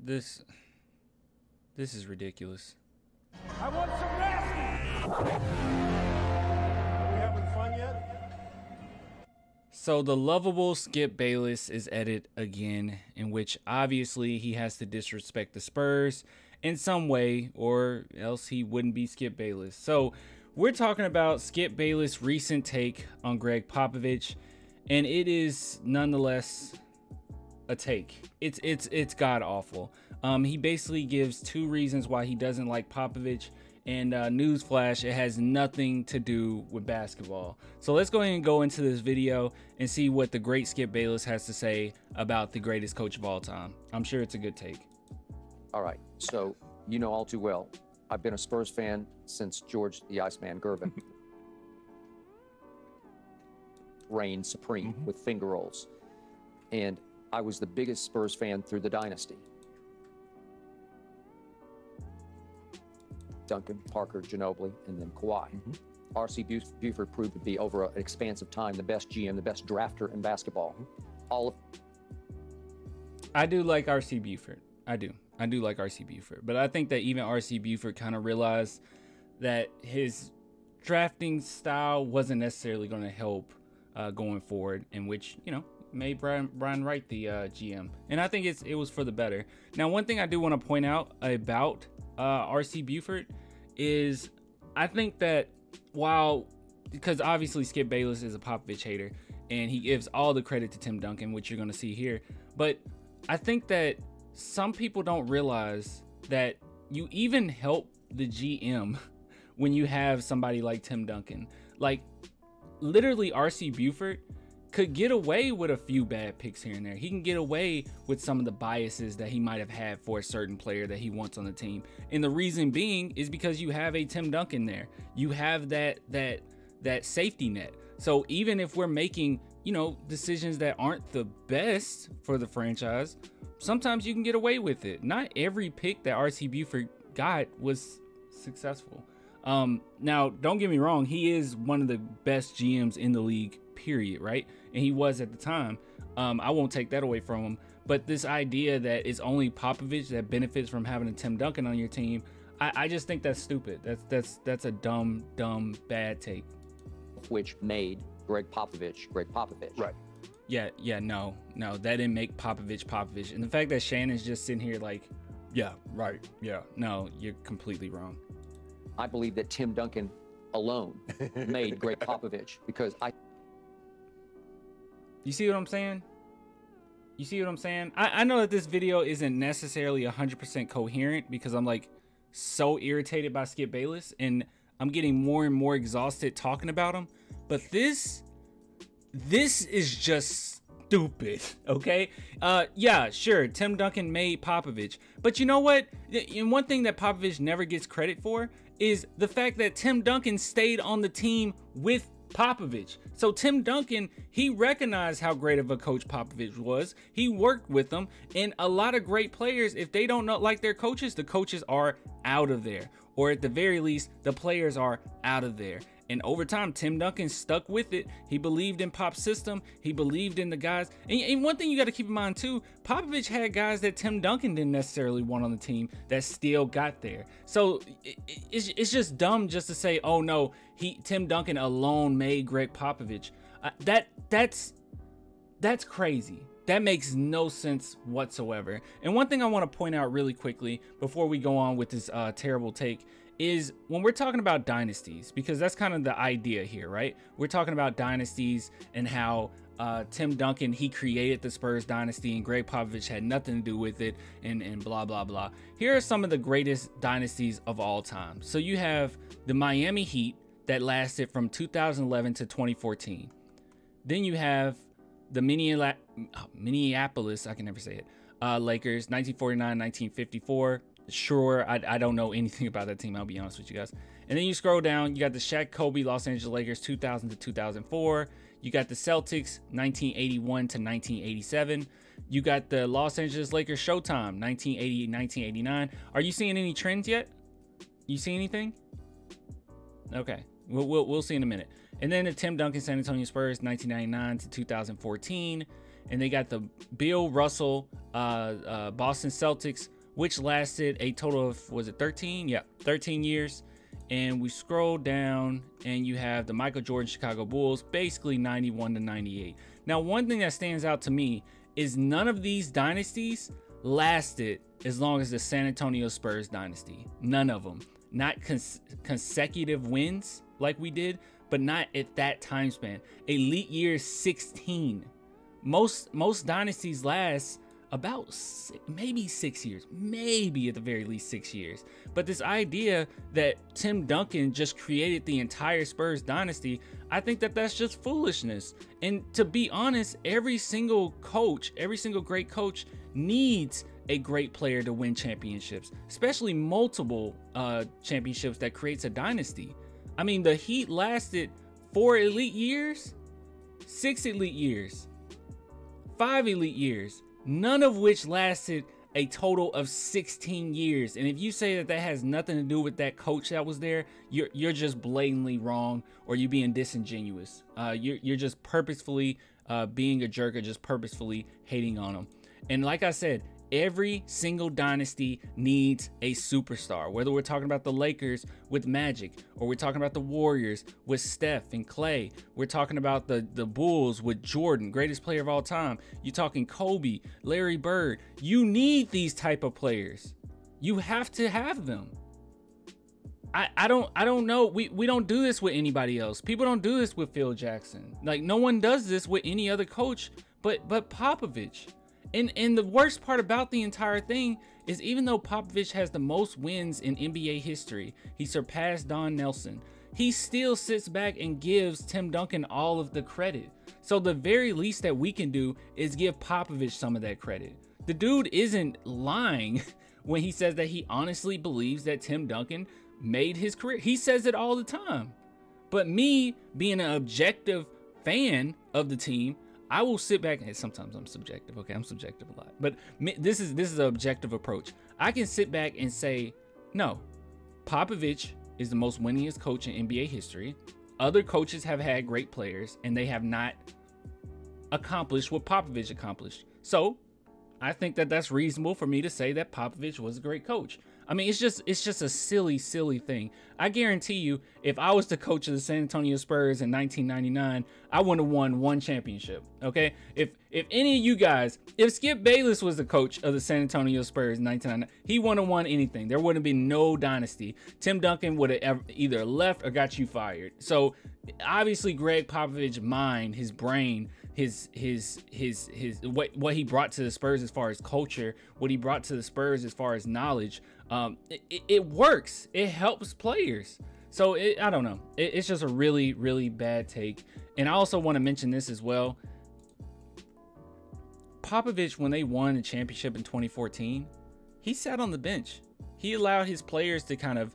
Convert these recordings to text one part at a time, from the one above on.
This is ridiculous. I want some nasty. Are we having fun yet? So the lovable Skip Bayless is at it again, in which obviously he has to disrespect the Spurs in some way, or else he wouldn't be Skip Bayless. So we're talking about Skip Bayless' recent take on Gregg Popovich, and it is nonetheless a take. It's god awful. He basically gives two reasons why he doesn't like Popovich, and newsflash, it has nothing to do with basketball. So let's go ahead and go into this video and see what the great Skip Bayless has to say about the greatest coach of all time. I'm sure it's a good take. All right, so you know all too well, I've been a Spurs fan since George the Iceman Gervin reigned supreme with finger rolls, and I was the biggest Spurs fan through the dynasty. Duncan, Parker, Ginobili, and then Kawhi. R.C. Buford proved to be, over an expanse of time, the best GM, the best drafter in basketball. I do like R.C. Buford. I do like R.C. Buford. But I think that even R.C. Buford kind of realized that his drafting style wasn't necessarily going to help going forward, in which, you know, made Brian Wright the GM. And I think it was for the better. Now, one thing I do want to point out about R.C. Buford is I think that because obviously Skip Bayless is a Popovich hater and he gives all the credit to Tim Duncan, which you're going to see here, but I think that some people don't realize that you even help the GM when you have somebody like Tim Duncan. Like, literally, R.C. Buford could get away with a few bad picks here and there. He can get away with some of the biases that he might have had for a certain player that he wants on the team. And the reason being is because you have a Tim Duncan there. You have that safety net. So even if we're making, you know, decisions that aren't the best for the franchise, sometimes you can get away with it. Not every pick that R.C. Buford got was successful. Now, don't get me wrong, he is one of the best GMs in the league, period, right? And he was at the time. I won't take that away from him. But this idea that it's only Popovich that benefits from having a Tim Duncan on your team, I just think that's stupid. That's a dumb, bad take. Which made Gregg Popovich Gregg Popovich. Right. Yeah, no, that didn't make Popovich. And the fact that Shannon's just sitting here like, yeah, right, yeah, no, you're completely wrong. I believe that Tim Duncan alone made Gregg Popovich, because You see what I'm saying? You see what I'm saying? I know that this video isn't necessarily 100% coherent because I'm like so irritated by Skip Bayless and I'm getting more and more exhausted talking about him. But this is just stupid, okay? Yeah, sure, Tim Duncan made Popovich. But you know what? And one thing that Popovich never gets credit for is the fact that Tim Duncan stayed on the team with Popovich. So Tim Duncan, he recognized how great of a coach Popovich was. He worked with them, and a lot of great players, if they don't like their coaches, the coaches are out of there, or at the very least, the players are out of there. And over time, Tim Duncan stuck with it. He believed in Pop's system. He believed in the guys. And one thing you got to keep in mind too, Popovich had guys that Tim Duncan didn't necessarily want on the team that still got there. So it's just dumb just to say, oh no, Tim Duncan alone made Gregg Popovich. That's crazy. That makes no sense whatsoever. And one thing I want to point out really quickly before we go on with this terrible take is when we're talking about dynasties, because that's kind of the idea here, right? We're talking about dynasties and how Tim Duncan, he created the Spurs dynasty and Gregg Popovich had nothing to do with it, and blah, blah, blah. Here are some of the greatest dynasties of all time. So you have the Miami Heat that lasted from 2011 to 2014. Then you have the Minneapolis, I can never say it, Lakers, 1949, 1954. Sure, I don't know anything about that team, I'll be honest with you guys. And then you scroll down, you got the Shaq Kobe Los Angeles Lakers 2000 to 2004. You got the Celtics 1981 to 1987. You got the Los Angeles Lakers Showtime 1980 1989. Are you seeing any trends yet? You see anything? Okay, we'll see in a minute. And then the Tim Duncan San Antonio Spurs 1999 to 2014. And they got the Bill Russell Boston Celtics which lasted a total of, was it 13? Yeah, 13 years. And we scroll down and you have the Michael Jordan Chicago Bulls, basically 91 to 98. Now, one thing that stands out to me is none of these dynasties lasted as long as the San Antonio Spurs dynasty. None of them. Not consecutive wins like we did, but not at that time span. Elite year 16. Most dynasties last about maybe 6 years, maybe at the very least 6 years. But this idea that Tim Duncan just created the entire Spurs dynasty, I think that that's just foolishness. And to be honest, every single coach, every single great coach needs a great player to win championships, especially multiple championships that creates a dynasty. I mean, the Heat lasted 4 elite years, 6 elite years, 5 elite years, none of which lasted a total of 16 years. And if you say that that has nothing to do with that coach that was there, you're just blatantly wrong, or you being disingenuous. You're just purposefully being a jerk, or just purposefully hating on them. And like I said, every single dynasty needs a superstar, whether we're talking about the Lakers with Magic, or we're talking about the Warriors with Steph and Clay. We're talking about the Bulls with Jordan, greatest player of all time. You're talking Kobe, Larry Bird. You need these type of players. You have to have them. I don't know. We don't do this with anybody else. People don't do this with Phil Jackson. Like, no one does this with any other coach but Popovich. And the worst part about the entire thing is, even though Popovich has the most wins in NBA history, he surpassed Don Nelson, he still sits back and gives Tim Duncan all of the credit. So the very least that we can do is give Popovich some of that credit. The dude isn't lying when he says that he honestly believes that Tim Duncan made his career. He says it all the time. But me, being an objective fan of the team, I will sit back, and sometimes I'm subjective. Okay, I'm subjective a lot, but this is an objective approach. I can sit back and say, no, Popovich is the most winningest coach in NBA history. Other coaches have had great players, and they have not accomplished what Popovich accomplished. So I think that that's reasonable for me to say that Popovich was a great coach. I mean, it's just a silly thing. I guarantee you, if I was the coach of the San Antonio Spurs in 1999, I wouldn't have won one championship. Okay, if any of you guys, if Skip Bayless was the coach of the San Antonio Spurs in 1999, he wouldn't have won anything. There wouldn't have been no dynasty. Tim Duncan would have either left or got you fired. So obviously, Gregg Popovich mind, his brain, his what he brought to the Spurs as far as culture, what he brought to the Spurs as far as knowledge, it works. It helps players. So I don't know. It's just a really bad take. And I also want to mention this as well. Popovich, when they won the championship in 2014, he sat on the bench. He allowed his players to kind of,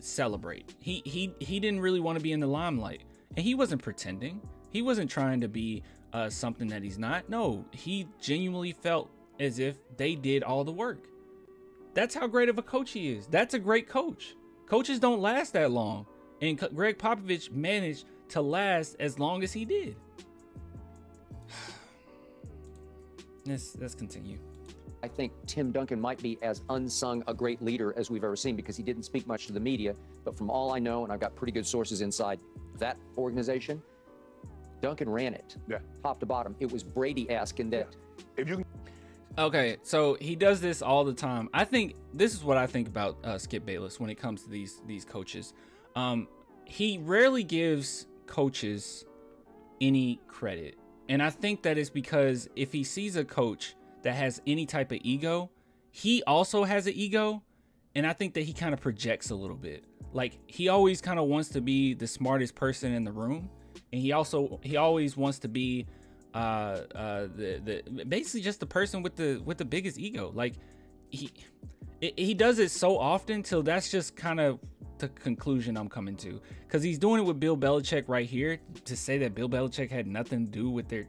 celebrate. He didn't really want to be in the limelight, and he wasn't pretending. He wasn't trying to be something that he's not. No, he genuinely felt as if they did all the work. That's how great of a coach he is. That's a great coach. Coaches don't last that long, and Gregg Popovich managed to last as long as he did. Let's continue. I think Tim Duncan might be as unsung a great leader as we've ever seen, because he didn't speak much to the media. But from all I know, and I've got pretty good sources inside that organization, Duncan ran it, top to bottom. It was Brady-esque in that. If you Okay, so he does this all the time. I think this is what I think about Skip Bayless when it comes to these coaches. He rarely gives coaches any credit. And I think that is because if he sees a coach that has any type of ego, he also has an ego. And I think that he kind of projects a little bit. Like, he always kind of wants to be the smartest person in the room. And he always wants to be basically just the person with the biggest ego. Like, he does it so often till that's just kind of the conclusion I'm coming to, because he's doing it with Bill Belichick right here. To say that Bill Belichick had nothing to do with their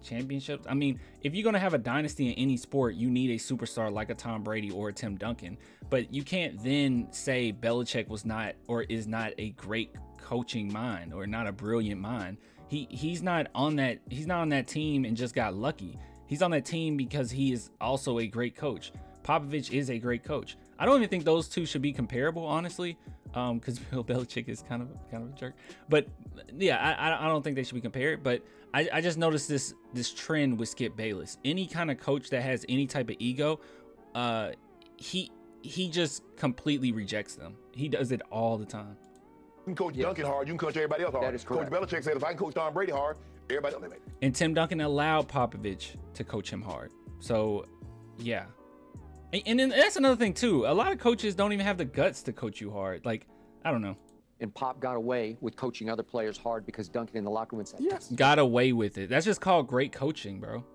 championships, I mean, if you're gonna have a dynasty in any sport, you need a superstar like a Tom Brady or a Tim Duncan. But you can't then say Belichick was not or is not a great coaching mind or not a brilliant mind. He's not on that team and just got lucky. He's on that team because he is also a great coach. Popovich is a great coach. I don't even think those two should be comparable, honestly, because Bill Belichick is kind of a jerk. But yeah, I don't think they should be compared. But I just noticed this trend with Skip Bayless. Any kind of coach that has any type of ego, he just completely rejects them. He does it all the time. You can coach Duncan hard, you can coach everybody else hard. That is correct. Coach Belichick said, if I can coach Tom Brady hard, everybody else. And Tim Duncan allowed Popovich to coach him hard. So, yeah. And then that's another thing, too. A lot of coaches don't even have the guts to coach you hard. Like, I don't know. And Pop got away with coaching other players hard because Duncan in the locker room said, Yes. Got away with it. That's just called great coaching, bro.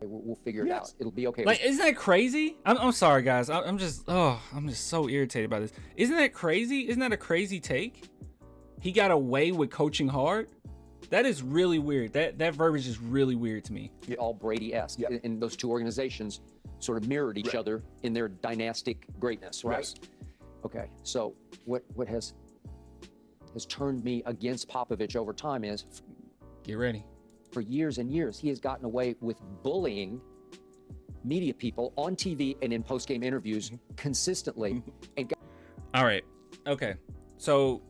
We'll figure it out. It'll be okay. Like, isn't that crazy? I'm sorry, guys. I'm just so irritated by this. Isn't that crazy? Isn't that a crazy take? He got away with coaching hard? That is really weird. That verbiage is really weird to me. All Brady-esque. Yep. And those two organizations sort of mirrored each other in their dynastic greatness, right? Yes. Okay, so what has turned me against Popovich over time is, Get ready. for years and years, he has gotten away with bullying media people on TV and in post-game interviews consistently. And All right. Okay. So,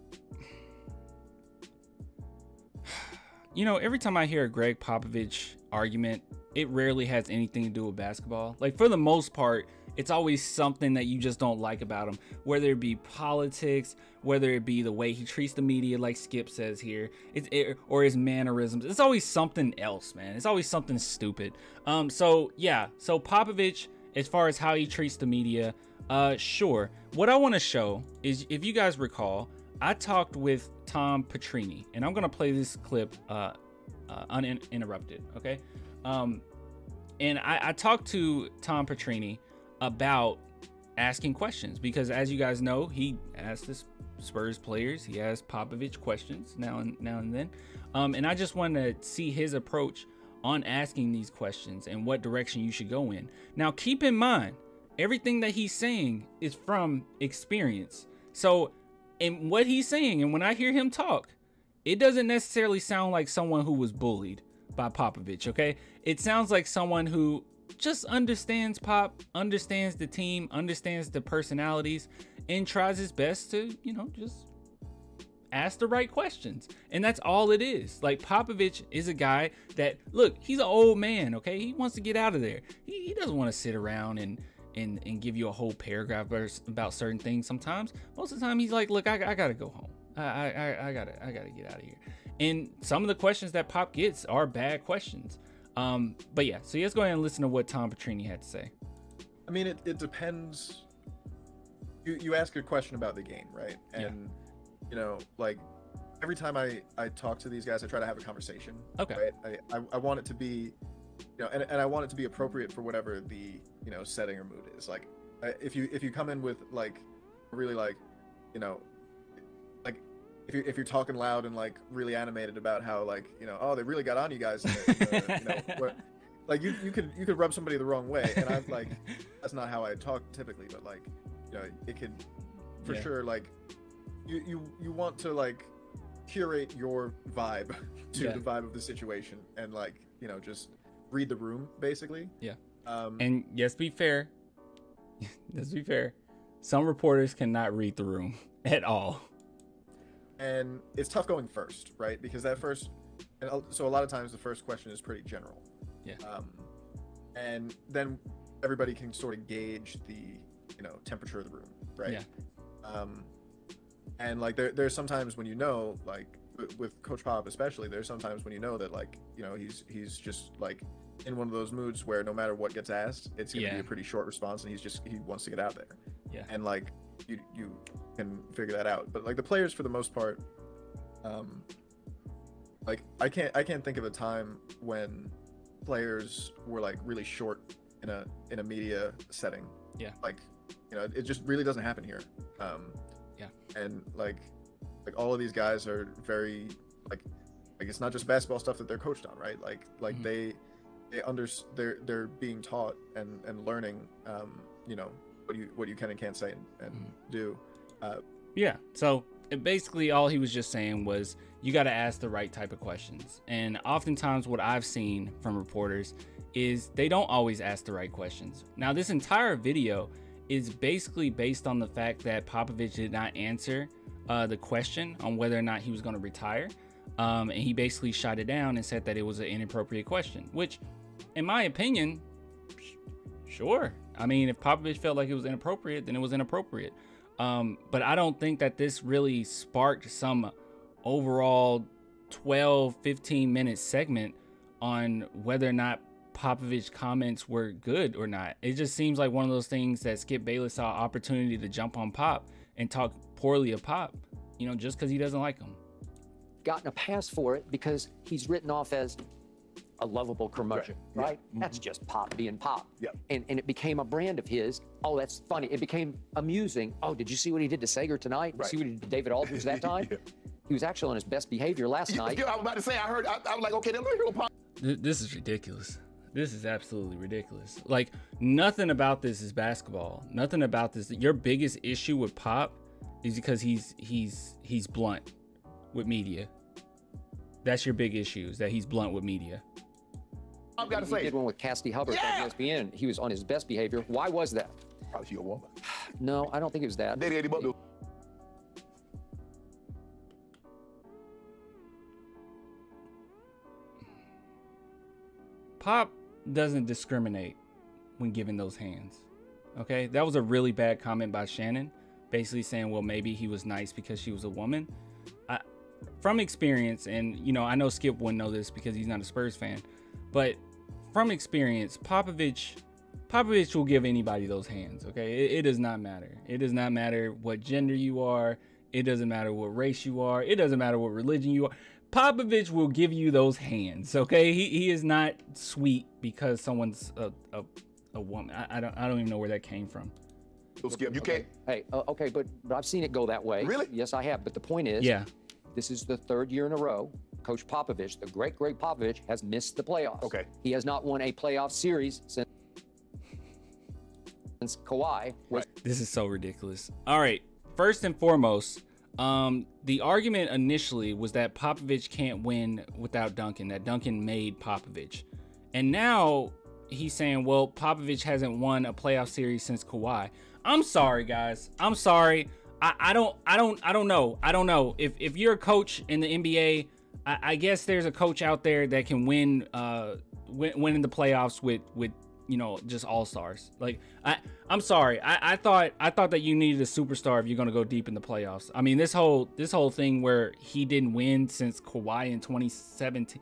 you know, every time I hear a Gregg Popovich argument, it rarely has anything to do with basketball. Like, for the most part, it's always something that you just don't like about him, whether it be politics, whether it be the way he treats the media, like Skip says here, or his mannerisms. It's always something else, man. It's always something stupid. So yeah, so Popovich, as far as how he treats the media, sure. What I want to show is, if you guys recall, I talked with Tom Petrini, and I'm gonna play this clip uninterrupted, okay? And I talked to Tom Petrini about asking questions, because as you guys know, he asked the Spurs players, he asked Popovich questions now and then, and I just wanted to see his approach on asking these questions and what direction you should go in. Now, keep in mind, everything that he's saying is from experience. So, and what he's saying, and when I hear him talk, it doesn't necessarily sound like someone who was bullied by Popovich, okay? It sounds like someone who just understands Pop, understands the team, understands the personalities, and tries his best to, you know, just ask the right questions. And that's all it is. Like, Popovich is a guy that, look, he's an old man, okay? He wants to get out of there. He doesn't want to sit around and give you a whole paragraph about certain things sometimes. Most of the time, he's like, look, I gotta go home. I gotta get out of here. And some of the questions that Pop gets are bad questions. But yeah, so let's go ahead and listen to what Tom Petrini had to say. I mean, it depends. You ask a question about the game, right? And you know, like, every time I talk to these guys, I try to have a conversation. Okay. Right? I want it to be, you know, and I want it to be appropriate for whatever the, you know, setting or mood is. Like, if you come in with, like, really, like, you know, like, if you're talking loud and, like, really animated about how, like, you know, oh, they really got on you guys, you know, what, like, you could rub somebody the wrong way, and I'm like, that's not how I talk typically, but, like, you know, it could for sure, like, you want to, like, curate your vibe to the vibe of the situation, and, like, you know, just read the room, basically. And let's be fair, some reporters cannot read the room at all. And it's tough going first, right? Because that first, and so a lot of times the first question is pretty general. And then everybody can sort of gauge the, you know, temperature of the room, right? And like there's sometimes when, you know, like with Coach Pop especially, there's sometimes when you know that, like, you know, he's just, like, in one of those moods where no matter what gets asked, it's gonna be a pretty short response, and he wants to get out there. And, like, you can figure that out. But, like, the players, for the most part, like, I can't think of a time when players were, like, really short in a media setting. Like, you know, it just really doesn't happen here. And like all of these guys are very, like it's not just basketball stuff that they're coached on, right? Like they're being taught and learning, you know, what you can and can't say and do. So basically all he was just saying was, you got to ask the right type of questions. And oftentimes what I've seen from reporters is they don't always ask the right questions. Now, this entire video is basically based on the fact that Popovich did not answer the question on whether or not he was going to retire. And he basically shot it down and said that it was an inappropriate question, which, in my opinion, sure. I mean, if Popovich felt like it was inappropriate, then it was inappropriate. But I don't think that this really sparked some overall 12-15 minute segment on whether or not Popovich comments were good or not. It just seems like one of those things that Skip Bayless saw opportunity to jump on Pop and talk poorly of Pop, you know, just because he doesn't like him. Gotten a pass for it because he's written off as a lovable curmudgeon, right? Yeah. That's just Pop being Pop. Yeah. And it became a brand of his. Oh, that's funny. It became amusing. Oh, did you see what he did to Sager tonight? Right. See what he did to David Aldridge that time? Yeah. He was actually on his best behavior last night. I was about to say, I was like, okay, then let me hear what Pop. This is ridiculous. This is absolutely ridiculous. Like, nothing about this is basketball. Nothing about this. Your biggest issue with Pop is because he's blunt with media. That's your big issue, is that he's blunt with media. I've got to He say, did one with Cassidy Hubbard on ESPN. He was on his best behavior. Why was that? probably she a woman. No, I don't think it was that. Daddy Eddie Butler. Pop doesn't discriminate when giving those hands. Okay, that was a really bad comment by Shannon, basically saying, well, maybe he was nice because she was a woman. From experience, and you know, I know Skip wouldn't know this because he's not a Spurs fan, but from experience, Popovich will give anybody those hands. Okay, it does not matter. It does not matter what gender you are. It doesn't matter what race you are. It doesn't matter what religion you are. Popovich will give you those hands. Okay, he is not sweet because someone's a woman. I don't even know where that came from. Skip, you can't. Hey, okay, but I've seen it go that way. Really? Yes, I have. But the point is, Yeah. this is the third year in a row Coach Popovich, the great Gregg Popovich, has missed the playoffs. Okay. He has not won a playoff series since Kawhi was. This is so ridiculous. All right. First and foremost, the argument initially was that Popovich can't win without Duncan, that Duncan made Popovich. And now he's saying, well, Popovich hasn't won a playoff series since Kawhi. I'm sorry, guys. I'm sorry. I don't know. I don't know. If you're a coach in the NBA, I guess there's a coach out there that can win in the playoffs with you know, just all-stars. Like, I'm sorry. I thought that you needed a superstar if you're gonna go deep in the playoffs. I mean, this whole thing where he didn't win since Kawhi in 2017.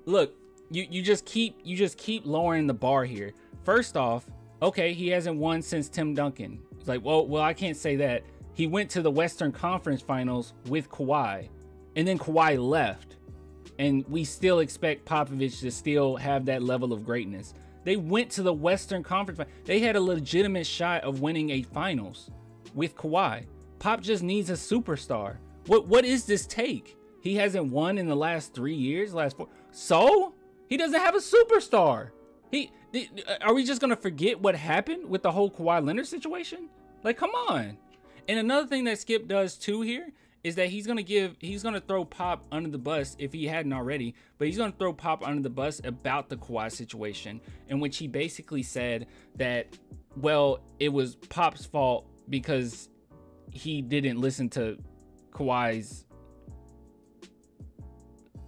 Look, you just keep lowering the bar here. First off, okay, he hasn't won since Tim Duncan. It's like, well, I can't say that. He went to the Western Conference Finals with Kawhi, and then Kawhi left. And we still expect Popovich to still have that level of greatness. They went to the Western Conference. They had a legitimate shot of winning a finals with Kawhi. Pop just needs a superstar. What is this take? He hasn't won in the last 3 years, last 4. So he doesn't have a superstar. Are we just gonna forget what happened with the whole Kawhi Leonard situation? Like, come on. And another thing that Skip does too here is that he's gonna throw Pop under the bus if he hadn't already, but he's gonna throw Pop under the bus about the Kawhi situation, in which he basically said that, well, it was Pop's fault because he didn't listen to Kawhi's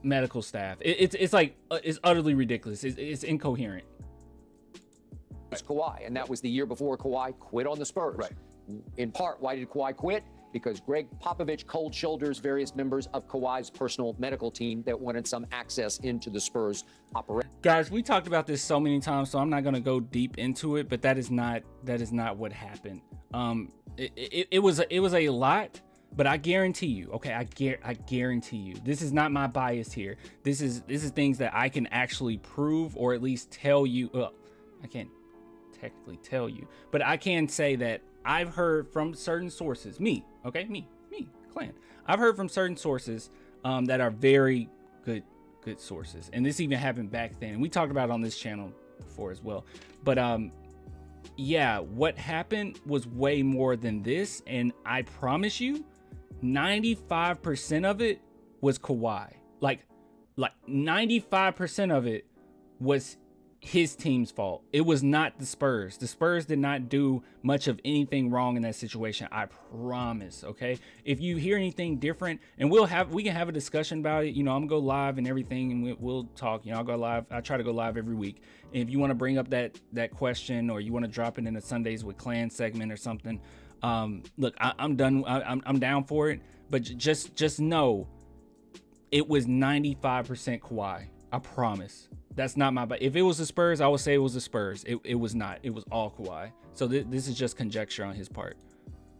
medical staff. It's like, it's utterly ridiculous. It's incoherent. Kawhi, and that was the year before Kawhi quit on the Spurs. Right. In part, why did Kawhi quit? Because Gregg Popovich cold shoulders various members of Kawhi's personal medical team that wanted some access into the Spurs operation. Guys, we talked about this so many times, so I'm not going to go deep into it, but that is not what happened. It was a lot, but I guarantee you, okay, I guarantee you, this is not my bias here. This is things that I can actually prove, or at least tell you. I can't technically tell you, but I can say that I've heard from certain sources, me, Clan. I've heard from certain sources that are very good sources. And this even happened back then. And we talked about it on this channel before as well. But yeah, what happened was way more than this. And I promise you, 95% of it was Kawhi. Like 95% of it was his team's fault. It was not the Spurs. The Spurs did not do much of anything wrong in that situation. I promise. Okay. If you hear anything different, and we can have a discussion about it. You know, I'm gonna go live and everything, and we'll talk. You know, I'll go live. I try to go live every week. And if you want to bring up that question, or you want to drop it in the Sundays with Clan segment or something, look, I'm done. I'm down for it. But just know, it was 95% Kawhi. I promise. That's not my, but if it was the Spurs, I would say it was the Spurs. It was not. It was all Kawhi. So this is just conjecture on his part.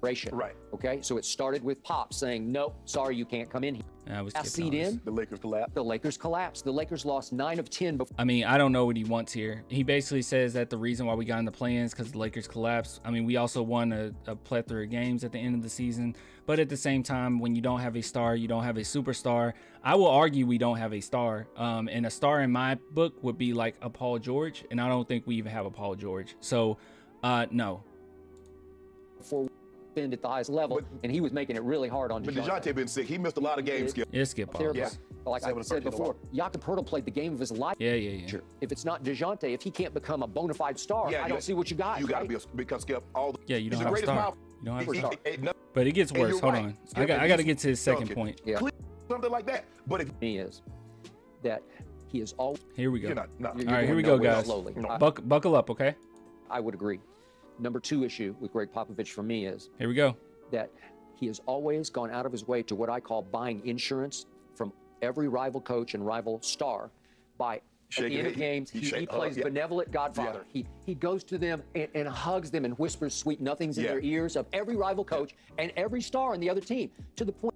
Right. Okay. So it started with Pop saying, "No, sorry, you can't come in here." Last seed in, The Lakers collapsed. the Lakers collapsed. The Lakers lost 9 of 10 before. I mean, I don't know what he wants here. He basically says that the reason why we got in the play-ins because the Lakers collapsed. I mean, we also won a plethora of games at the end of the season. But at the same time, when you don't have a star, you don't have a superstar. I will argue we don't have a star. And a star in my book would be like a Paul George. And I don't think we even have a Paul George. So, no. Before been at the highest level, and he was making it really hard on DeJounte. But DeJounte been sick. He missed a lot of games, Skip. Yeah, Skip Bayless. Yeah. Like I said before, Jakob Poeltl played the game of his life. Yeah. If it's not DeJounte, if he can't become a bona fide star, I don't see what you got. You got to be because Skip, you don't he's have a star. You don't have a star. But it gets worse. Hold on. I got to get to his second point. Yeah. Something like that. But if He is that he is always. Here we go. you're not, All right, here we go, guys. Slowly. Buckle up, okay? I would agree. Number 2 issue with Gregg Popovich for me is Here we go. that he has always gone out of his way to what I call buying insurance from every rival coach and rival star by at the end of games, he plays benevolent godfather. He goes to them and hugs them and whispers sweet nothings in their ears of every rival coach and every star on the other team, to the point.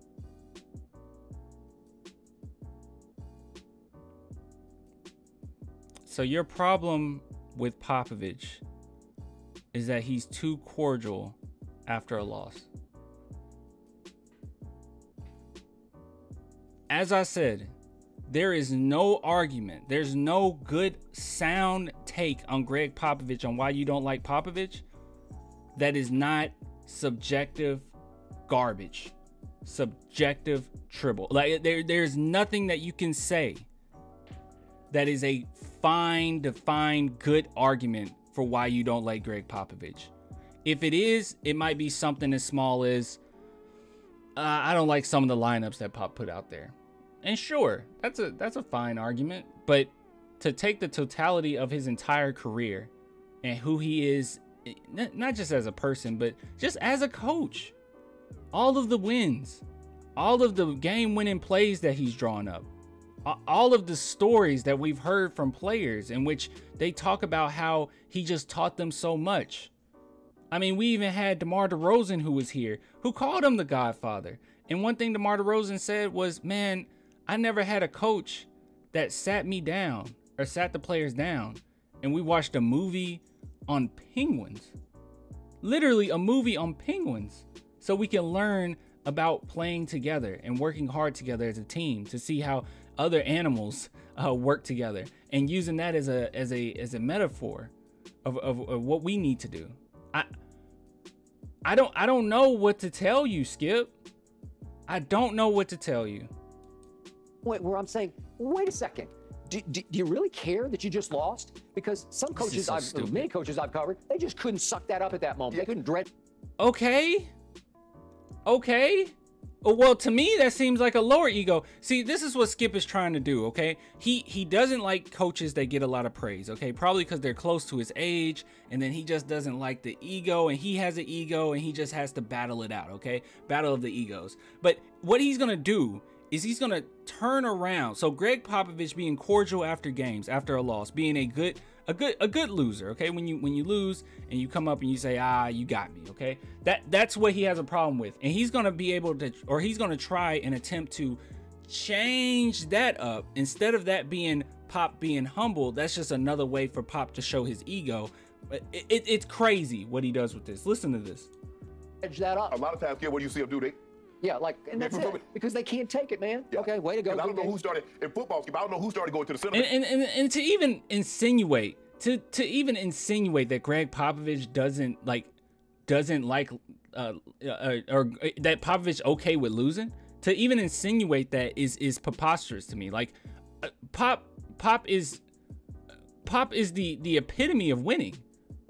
So your problem with Popovich is that he's too cordial after a loss. As I said, there is no argument. There's no good sound take on Gregg Popovich on why you don't like Popovich that is not subjective garbage, subjective tribble. Like there's nothing that you can say that is a fine, defined, good argument for why you don't like Gregg Popovich. If it is, it might be something as small as I don't like some of the lineups that Pop put out there. And sure, that's a fine argument, but to take the totality of his entire career and who he is, not just as a person, but just as a coach, all of the wins, all of the game-winning plays that he's drawn up, all of the stories that we've heard from players in which they talk about how he just taught them so much. I mean, we even had DeMar DeRozan, who was here, who called him the Godfather. And one thing DeMar DeRozan said was, man, I never had a coach that sat me down or sat the players down and we watched a movie on penguins. Literally a movie on penguins. So we can learn about playing together and working hard together as a team to see how other animals work together, and using that as a metaphor of what we need to do. I don't know what to tell you, Skip. I don't know what to tell you. Where I'm saying, wait a second. Do you really care that you just lost? Because some coaches, many coaches I've covered, they just couldn't suck that up at that moment. They couldn't dread. Okay. Well, to me, that seems like a lower ego. See, this is what Skip is trying to do, okay? He doesn't like coaches that get a lot of praise, okay? Probably because they're close to his age, and then he just doesn't like the ego, and he has an ego, and he just has to battle it out, okay? Battle of the egos. But what he's going to do is he's going to turn around. So Gregg Popovich being cordial after games, after a loss, being a good loser, okay? When you lose and you come up and you say, you got me, okay? That's what he has a problem with. And he's going to be able to, or he's going to try and attempt to change that up. Instead of that being Pop being humble, that's just another way for Pop to show his ego. It's crazy what he does with this. Listen to this. Edge that up. A lot of times, what do you see them do? And that's it. Because they can't take it, man. Yeah. Okay, way to go. I don't know who started in football. I don't know who started going to the center. And to even insinuate, to even insinuate that Gregg Popovich doesn't like, or that Popovich okay with losing. To even insinuate that is preposterous to me. Like, Pop Pop is the epitome of winning.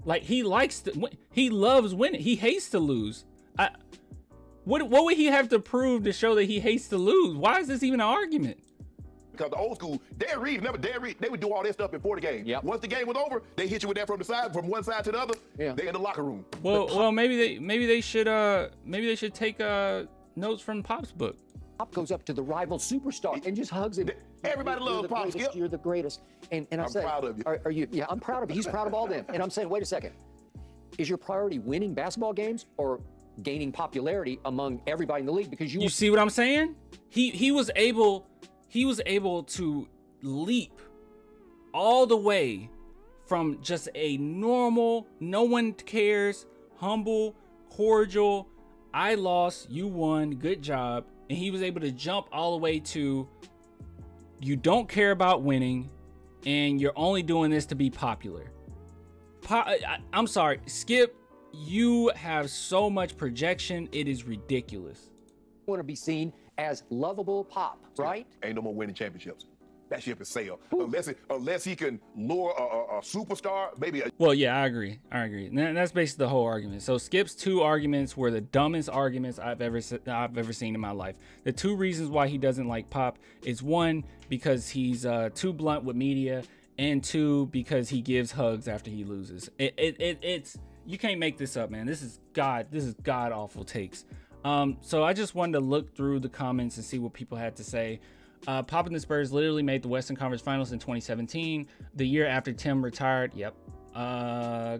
Like, he likes to win. He loves winning. He hates to lose. What would he have to prove to show that he hates to lose? Why is this even an argument? Because the old school, Darren Reed, they would do all that stuff before the game. Yep. Once the game was over, they hit you with that from the side, from one side to the other. Yeah. They in the locker room. Well, maybe they should take notes from Pop's book. Pop goes up to the rival superstar and just hugs him. Everybody You're loves the Pop, greatest, Skip. You're the greatest. And I I'm say, proud of you. Are you? Yeah, I'm proud of you. He's proud of all them. And I'm saying, wait a second. Is your priority winning basketball games or gaining popularity among everybody in the league? Because you see what I'm saying? He was able to leap all the way from just a normal, no one cares, humble, cordial, I lost, you won, good job. And he was able to jump all the way to, you don't care about winning and you're only doing this to be popular. I'm sorry, Skip, you have so much projection, it is ridiculous. want to be seen as lovable Pop, right? Ain't no more winning championships. That ship is sailed. Unless he can lure a superstar, maybe. Well, yeah, I agree. And that's basically the whole argument. So Skip's two arguments were the dumbest arguments I've ever seen in my life. The two reasons why he doesn't like Pop is, one, because he's too blunt with media, and two, because he gives hugs after he loses. It's you can't make this up, man. This is god awful takes. So I just wanted to look through the comments and see what people had to say. Pop and the Spurs literally made the Western Conference Finals in 2017, the year after Tim retired. Yep.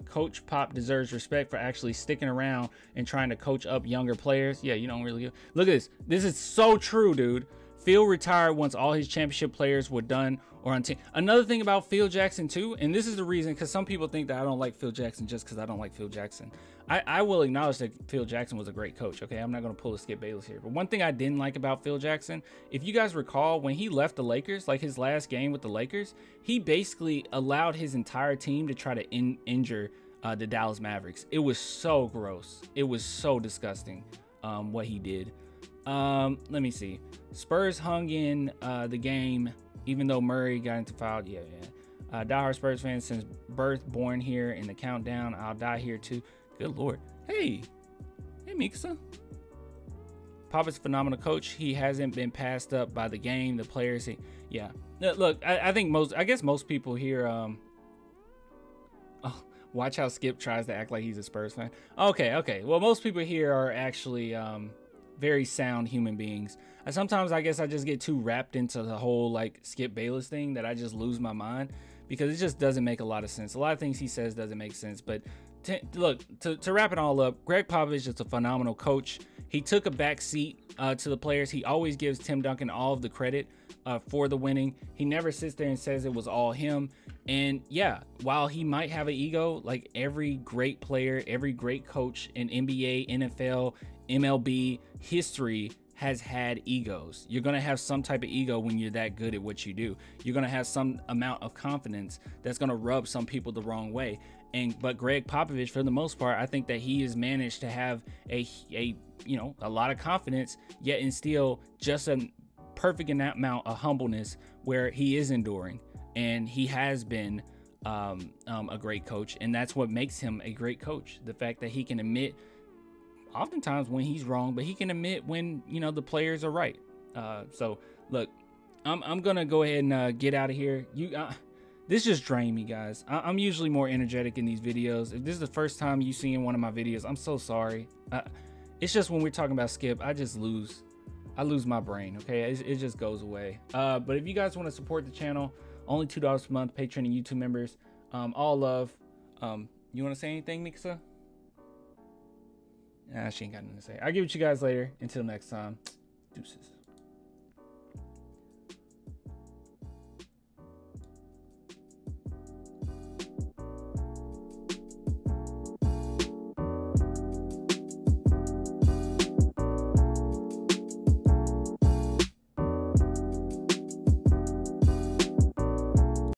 Coach Pop deserves respect for actually sticking around and trying to coach up younger players. Yeah, you don't really look at this. This is so true, dude. Phil retired once all his championship players were done or on team. Another thing about Phil Jackson too, and this is the reason, because some people think that I don't like Phil Jackson just because I don't like Phil Jackson. I will acknowledge that Phil Jackson was a great coach. Okay, I'm not going to pull a Skip Bayless here. But one thing I didn't like about Phil Jackson, if you guys recall, when he left the Lakers, like his last game with the Lakers, he basically allowed his entire team to try to injure the Dallas Mavericks. It was so gross. It was so disgusting what he did. Let me see. Spurs hung in the game, even though Murray got into foul. Yeah. Diehard Spurs fan since birth, born here in the countdown. I'll die here too. Good Lord. Hey Mikasa. Pop is a phenomenal coach. He hasn't been passed up by the game, the players. Yeah. Look, I guess most people here. Oh, watch how Skip tries to act like he's a Spurs fan. Okay. Well, most people here are actually very sound human beings. Sometimes I guess I just get too wrapped into the whole like Skip Bayless thing that I just lose my mind, because it just doesn't make a lot of sense. A lot of things he says doesn't make sense. But look, to wrap it all up, Gregg Popovich is a phenomenal coach. He took a back seat to the players. He always gives Tim Duncan all of the credit for the winning. He never sits there and says it was all him. And yeah, while he might have an ego, like every great player, every great coach in NBA, NFL, MLB history has had egos. You're going to have some type of ego when you're that good at what you do. You're going to have some amount of confidence that's going to rub some people the wrong way. But Gregg Popovich, for the most part, I think that he has managed to have a lot of confidence, yet instill just a perfect amount of humbleness where he is enduring, and he has been a great coach, and that's what makes him a great coach. The fact that he can admit oftentimes when he's wrong, but he can admit when the players are right. So look, I'm gonna go ahead and get out of here. This just drained me, guys. I'm usually more energetic in these videos. If this is the first time you see in one of my videos, I'm so sorry. It's just when we're talking about Skip, I lose my brain. Okay, it just goes away. But if you guys want to support the channel, only $2 per month, Patreon and YouTube members. All love. You want to say anything, Mikasa? Nah, she ain't got nothing to say. I'll give it to you guys later. Until next time, deuces.